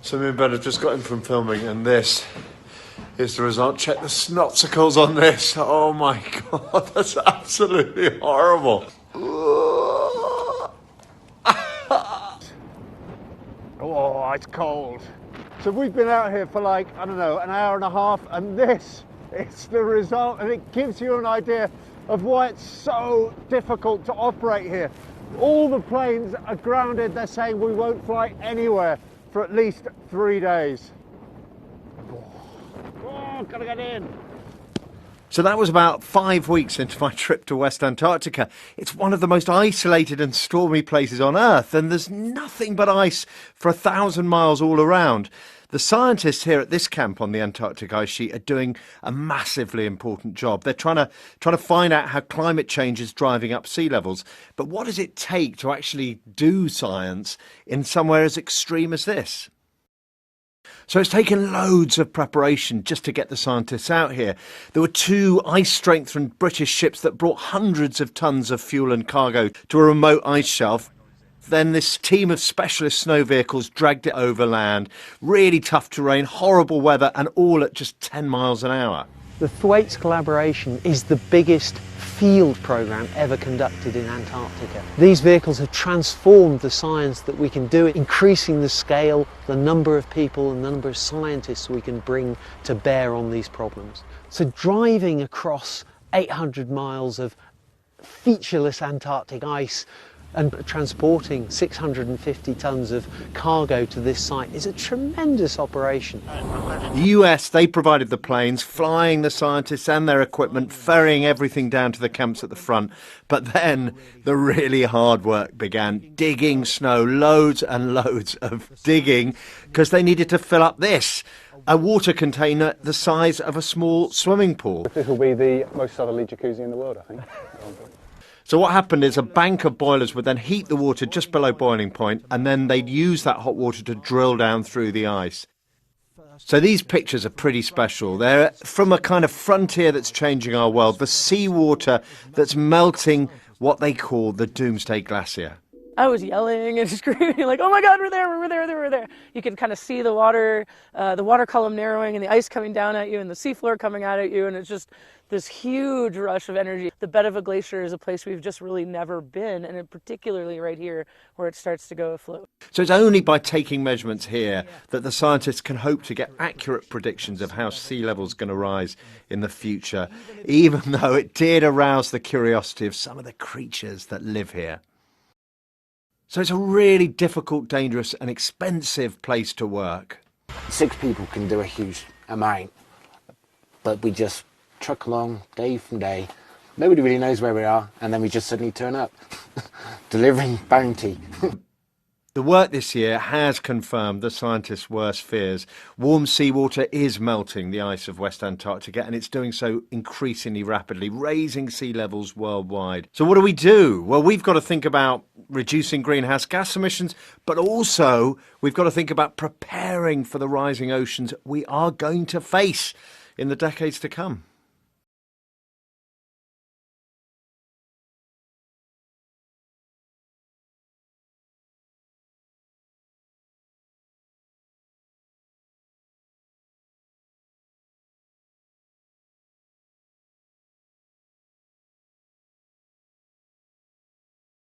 So me and Ben have just got in from filming, and this is the result. Check the Snotsicles on this. Oh my god, that's absolutely horrible. Oh, it's cold. So we've been out here for like, I don't know, an hour and a half, and this is the result, and it gives you an idea of why it's so difficult to operate here. All the planes are grounded. They're saying we won't fly anywhere for at least 3 days. Oh, gotta get in. So that was about 5 weeks into my trip to West Antarctica. It's one of the most isolated and stormy places on Earth, and there's nothing but ice for 1,000 miles all around. The scientists here at this camp on the Antarctic ice sheet are doing a massively important job. They're trying to find out how climate change is driving up sea levels. But what does it take to actually do science in somewhere as extreme as this? So it's taken loads of preparation just to get the scientists out here. There were 2 ice-strengthened British ships that brought hundreds of tons of fuel and cargo to a remote ice shelf. Then this team of specialist snow vehicles dragged it overland. Really tough terrain, horrible weather, and all at just 10 miles an hour. The Thwaites collaboration is the biggest field programme ever conducted in Antarctica. These vehicles have transformed the science that we can do, increasing the scale, the number of people and the number of scientists we can bring to bear on these problems. So driving across 800 miles of featureless Antarctic ice and transporting 650 tonnes of cargo to this site is a tremendous operation. The US, they provided the planes, flying the scientists and their equipment, ferrying everything down to the camps at the front. But then the really hard work began, digging snow, loads and loads of digging, because they needed to fill up this, a water container the size of a small swimming pool. This will be the most southerly jacuzzi in the world, I think. So what happened is a bank of boilers would then heat the water just below boiling point, and then they'd use that hot water to drill down through the ice. So these pictures are pretty special. They're from a kind of frontier that's changing our world, the seawater that's melting what they call the Doomsday Glacier. I was yelling and screaming like, oh my God, we're there, we're there, we're there. You can kind of see the water column narrowing and the ice coming down at you and the seafloor coming out at you, and it's just this huge rush of energy. The bed of a glacier is a place we've just really never been, and particularly right here where it starts to go afloat. So it's only by taking measurements here that the scientists can hope to get accurate predictions of how sea level's going to rise in the future, even though it did arouse the curiosity of some of the creatures that live here. So it's a really difficult, dangerous and expensive place to work. 6 people can do a huge amount, but we just truck along day from day. Nobody really knows where we are, and then we just suddenly turn up, delivering bounty. The work this year has confirmed the scientists' worst fears. Warm seawater is melting the ice of West Antarctica, and it's doing so increasingly rapidly, raising sea levels worldwide. So what do we do? Well, we've got to think about reducing greenhouse gas emissions, but also we've got to think about preparing for the rising oceans we are going to face in the decades to come.